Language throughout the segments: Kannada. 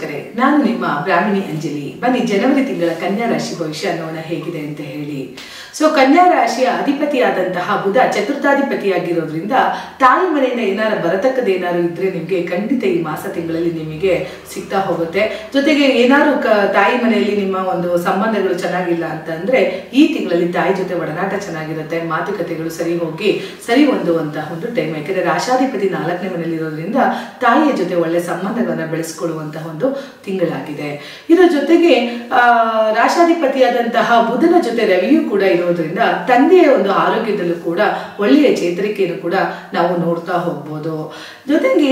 ವೀಕ್ಷಕರೇ, ನಾನು ನಿಮ್ಮ ಬ್ರಾಹ್ಮಣಿ ಅಂಜಲಿ. ಬನ್ನಿ ಜನವರಿ ತಿಂಗಳ ಕನ್ಯಾ ರಾಶಿ ಭವಿಷ್ಯ ನೋಡೋಣ ಹೇಗಿದೆ ಅಂತ ಹೇಳಿ. ಸೊ ಕನ್ಯಾ ರಾಶಿಯ ಅಧಿಪತಿಯಾದಂತಹ ಬುಧ ಚತುರ್ಥಾಧಿಪತಿಯಾಗಿರೋದ್ರಿಂದ ತಾಯಿ ಮನೆಯಿಂದ ಏನಾರು ಬರತಕ್ಕದೇನಾದ್ರು ಇದ್ರೆ ನಿಮಗೆ ಖಂಡಿತ ಈ ಮಾಸ ತಿಂಗಳಲ್ಲಿ ನಿಮಗೆ ಸಿಗ್ತಾ ಹೋಗುತ್ತೆ. ಜೊತೆಗೆ ಏನಾದ್ರು ತಾಯಿ ಮನೆಯಲ್ಲಿ ನಿಮ್ಮ ಒಂದು ಸಂಬಂಧಗಳು ಚೆನ್ನಾಗಿಲ್ಲ ಅಂತಂದ್ರೆ ಈ ತಿಂಗಳಲ್ಲಿ ತಾಯಿ ಜೊತೆ ಒಡನಾಟ ಚೆನ್ನಾಗಿರುತ್ತೆ, ಮಾತುಕತೆಗಳು ಸರಿ ಹೊಂದುವಂತಹ ಒಂದು ಟೈಮ್. ಯಾಕಂದ್ರೆ ರಾಶಾಧಿಪತಿ 4ನೇ ಮನೆಯಲ್ಲಿ ಇರೋದ್ರಿಂದ ತಾಯಿಯ ಜೊತೆ ಒಳ್ಳೆ ಸಂಬಂಧಗಳನ್ನ ಬೆಳೆಸ್ಕೊಳ್ಳುವಂತಹ ಒಂದು ತಿಂಗಳಾಗಿದೆ. ಇದರ ಜೊತೆಗೆ ರಾಶಾಧಿಪತಿಯಾದಂತಹ ಬುಧನ ಜೊತೆ ರವಿಯೂ ಕೂಡ ಇರೋದ್ರಿಂದ ತಂದೆಯ ಒಂದು ಆರೋಗ್ಯದಲ್ಲೂ ಕೂಡ ಒಳ್ಳೆಯ ಚೇತರಿಕೆಯನ್ನು ಕೂಡ ನಾವು ನೋಡ್ತಾ ಹೋಗ್ಬೋದು. ಜೊತೆಗೆ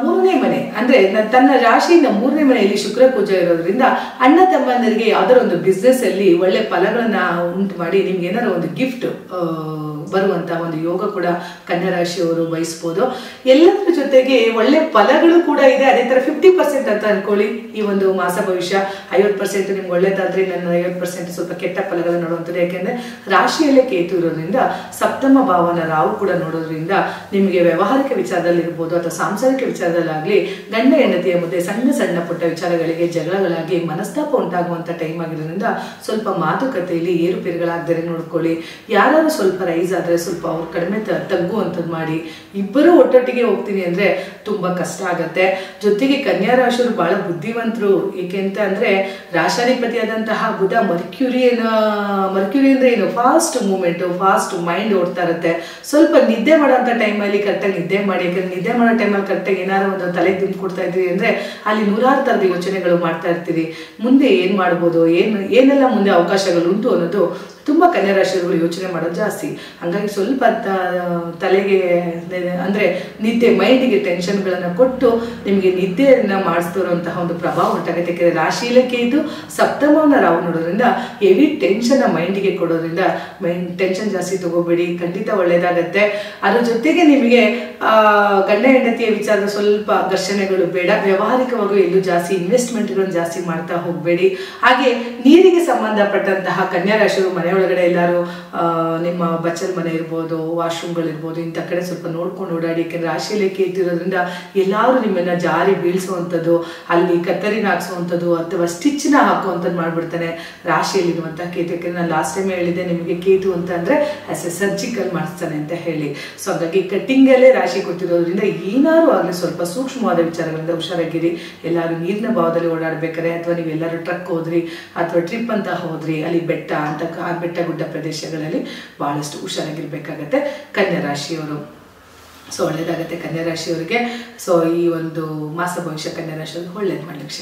3ನೇ ಮನೆ ಅಂದ್ರೆ ತನ್ನ ರಾಶಿಯಿಂದ 3ನೇ ಮನೆಯಲ್ಲಿ ಶುಕ್ರ ಪೂಜೆ ಇರೋದ್ರಿಂದ ಅಣ್ಣ ತಮ್ಮಂದರಿಗೆ ಯಾವ್ದಾರ ಒಂದು ಬಿಸ್ನೆಸ್ ಅಲ್ಲಿ ಒಳ್ಳೆ ಫಲಗಳನ್ನ ಉಂಟು ಮಾಡಿ ನಿಮ್ಗೆ ಏನಾದ್ರು ಒಂದು ಗಿಫ್ಟ್ ಬರುವಂತಹ ಒಂದು ಯೋಗ ಕೂಡ ಕನ್ಯಾ ರಾಶಿಯವರು ಬಯಸ್ಬೋದು. ಎಲ್ಲದರ ಜೊತೆಗೆ ಒಳ್ಳೆ ಫಲಗಳು ಕೂಡ ಇದೆ. ಅದೇ ತರ 50% ಅಂತ ಅನ್ಕೊಳ್ಳಿ ಈ ಒಂದು ಮಾಸ ಭವಿಷ್ಯ. 50% ನಿಮ್ಗೆ ಒಳ್ಳೇದಾದ್ರೆ ನನ್ನ 50% ಸ್ವಲ್ಪ ಕೆಟ್ಟ ಫಲಗಳನ್ನ ನೋಡುವಂಥದ್ದು. ಯಾಕೆಂದ್ರೆ ರಾಶಿಯಲ್ಲೇ ಕೇತು ಇರೋದ್ರಿಂದ ಸಪ್ತಮ ಭಾವನ ರಾವು ಕೂಡ ನೋಡೋದ್ರಿಂದ ನಿಮಗೆ ವ್ಯವಹಾರಿಕ ವಿಚಾರದಲ್ಲಿ ಇರ್ಬೋದು ಅಥವಾ ಸಾಂಸಾರಿಕ ವಿಚಾರದಲ್ಲಾಗ್ಲಿ ಗಂಡ ಹೆಂಡತಿಯ ಮಧ್ಯೆ ಸಣ್ಣ ಪುಟ್ಟ ವಿಚಾರಗಳಿಗೆ ಜಗಳಗಳಾಗಿ ಮನಸ್ತಾಪ ಉಂಟಾಗುವಂತ ಟೈಮ್ ಆಗಿರೋದ್ರಿಂದ ಸ್ವಲ್ಪ ಮಾತುಕತೆಯಲ್ಲಿ ಏರುಪೇರುಗಳಾಗದರೆ ನೋಡ್ಕೊಳ್ಳಿ. ಯಾರಾದ್ರೂ ಸ್ವಲ್ಪ ರೈಸ್ ಆದ್ರೆ ಸ್ವಲ್ಪ ಅವ್ರು ಕಡಿಮೆ ತಗ್ಗುವಂಥದ್ದು ಮಾಡಿ. ಇಬ್ಬರು ಒಟ್ಟೊಟ್ಟಿಗೆ ಹೋಗ್ತೀನಿ ಅಂದ್ರೆ ತುಂಬಾ ಕಷ್ಟ ಆಗತ್ತೆ. ಜೊತೆಗೆ ಕನ್ಯಾ ರಾಶಿಯವರು ಬಹಳ ಬುದ್ಧಿವಂತರು. ಏಕೆಂತ ಅಂದ್ರೆ ರಾಶಾಧಿಪತಿಯಾದಂತಹ ಬುಧ ಮರ್ಕ್ಯೂರಿ ಅಂದ್ರೆ ಏನು, ಫಾಸ್ಟ್ ಮೂವ್ಮೆಂಟ್, ಫಾಸ್ಟ್ ಮೈಂಡ್ ಓಡ್ತಾ ಇರುತ್ತೆ. ಸ್ವಲ್ಪ ನಿದ್ದೆ ಮಾಡೋಂಥ ಟೈಮಲ್ಲಿ ಕರೆಕ್ಟಾಗಿ ನಿದ್ದೆ ಮಾಡಿ. ಯಾಕಂದ್ರೆ ನಿದ್ದೆ ಮಾಡೋ ಟೈಮಲ್ಲಿ ಕರೆಕ್ಟಾಗಿ ಏನಾದ್ರು ಒಂದು ತಲೆಗೆ ದಿಂಪು ಕೊಡ್ತಾ ಇದ್ರಿ ಅಂದ್ರೆ ಅಲ್ಲಿ 100 ಥರದ ಯೋಚನೆಗಳು ಮಾಡ್ತಾ ಇರ್ತೀರಿ. ಮುಂದೆ ಏನ್ ಮಾಡ್ಬೋದು, ಏನೆಲ್ಲ ಮುಂದೆ ಅವಕಾಶಗಳು ಉಂಟು ಅನ್ನೋದು ತುಂಬಾ ಕನ್ಯಾ ರಾಶಿಯವರು ಯೋಚನೆ ಮಾಡೋದು ಜಾಸ್ತಿ. ಹಂಗಾಗಿ ಸ್ವಲ್ಪ ತಲೆಗೆ ಅಂದ್ರೆ ನಿದ್ದೆ, ಮೈಂಡಿಗೆ ಟೆನ್ಷನ್ಗಳನ್ನ ಕೊಟ್ಟು ನಿಮಗೆ ನಿದ್ದೆಯನ್ನ ಮಾಡಿಸ್ತಿರುವಂತಹ ಒಂದು ಪ್ರಭಾವ ಉಂಟಾಗುತ್ತೆ. ಯಾಕಂದ್ರೆ ರಾಶಿಲಕ್ಕೆ ಇದು ಸಪ್ತಮವನ್ನ ರಾವು ನೋಡೋದ್ರಿಂದ ಹೆವಿ ಟೆನ್ಷನ್ ಮೈಂಡಿಗೆ ಕೊಡೋದ್ರಿಂದ ಟೆನ್ಷನ್ ಜಾಸ್ತಿ ತಗೋಬೇಡಿ, ಖಂಡಿತ ಒಳ್ಳೇದಾಗತ್ತೆ. ಅದ್ರ ಜೊತೆಗೆ ನಿಮಗೆ ಗಂಡ ಹೆಂಡತಿಯ ವಿಚಾರದ ಸ್ವಲ್ಪ ಘರ್ಷಣೆಗಳು ಬೇಡ. ವ್ಯವಹಾರಿಕವಾಗಿ ಎಲ್ಲೂ ಜಾಸ್ತಿ ಇನ್ವೆಸ್ಟ್ಮೆಂಟ್ಗಳನ್ನು ಜಾಸ್ತಿ ಮಾಡ್ತಾ ಹೋಗಬೇಡಿ. ಹಾಗೆ ನೀರಿಗೆ ಸಂಬಂಧಪಟ್ಟಂತಹ ಕನ್ಯಾ ರಾಶಿಯವರು ಮನೆ ಒಳಗಡೆ ಎಲ್ಲಾರು ನಿಮ್ಮ ಬಚ್ಚಲ್ ಮನೆ ಇರ್ಬೋದು, ವಾಶ್ರೂಮ್ಗಳಿರ್ಬೋದು, ಇಂಥ ಕಡೆ ಸ್ವಲ್ಪ ನೋಡ್ಕೊಂಡು ಓಡಾಡಿ. ಯಾಕಂದ್ರೆ ರಾಶಿಯಲ್ಲಿ ಕೇತಿರೋದ್ರಿಂದ ಎಲ್ಲಾರು ನಿಮ್ಮನ್ನ ಜಾರಿ ಬೀಳ್ಸುವಂಥದ್ದು, ಅಲ್ಲಿ ಕತ್ತರಿನ ಹಾಕ್ಸುವಂಥದ್ದು ಅಥವಾ ಸ್ಟಿಚ್ನ ಹಾಕುವಂಥದ್ದು ಮಾಡ್ಬಿಡ್ತಾನೆ ರಾಶಿಯಲ್ಲಿರುವಂತಹ ಕೇತು. ಯಾಕಂದ್ರೆ ನಾನು ಲಾಸ್ಟ್ ಟೈಮ್ ಹೇಳಿದ್ದೆ ನಿಮಗೆ ಕೇತು ಅಂತ ಅಂದ್ರೆ ಆಸ್ ಎ ಸರ್ಜಿಕಲ್ ಮಾಡಿಸ್ತಾನೆ ಅಂತ ಹೇಳಿ. ಸೊ ಹಾಗಾಗಿ ಕಟ್ಟಿಂಗಲ್ಲೇ ರಾಶಿ ಕೊಟ್ಟಿರೋದ್ರಿಂದ ಏನಾದ್ರು ಆಗಲಿ ಸ್ವಲ್ಪ ಸೂಕ್ಷ್ಮವಾದ ವಿಚಾರಗಳಿಂದ ಹುಷಾರಾಗಿರಿ. ಎಲ್ಲಾರು ನೀರಿನ ಭಾವದಲ್ಲಿ ಓಡಾಡ್ಬೇಕಾರೆ ಅಥವಾ ನೀವೆಲ್ಲರೂ ಟ್ರಕ್ ಹೋದ್ರಿ ಅಥವಾ ಟ್ರಿಪ್ ಅಂತ ಹೋದ್ರಿ, ಅಲ್ಲಿ ಬೆಟ್ಟ ಗುಡ್ಡ ಪ್ರದೇಶಗಳಲ್ಲಿ ಬಹಳಷ್ಟು ಹುಷಾರಾಗಿರ್ಬೇಕಾಗತ್ತೆ ಕನ್ಯಾ ರಾಶಿಯವರು. ಸೊ ಒಳ್ಳೇದಾಗತ್ತೆ ಕನ್ಯಾ ರಾಶಿಯವರಿಗೆ. ಸೊ ಈ ಒಂದು ಮಾಸ ಭವಿಷ್ಯ ಕನ್ಯಾ ರಾಶಿಯವ್ರಿಗೆ ಒಳ್ಳೇದು ಮಾಡ್ಲಿಕ್ಕೆ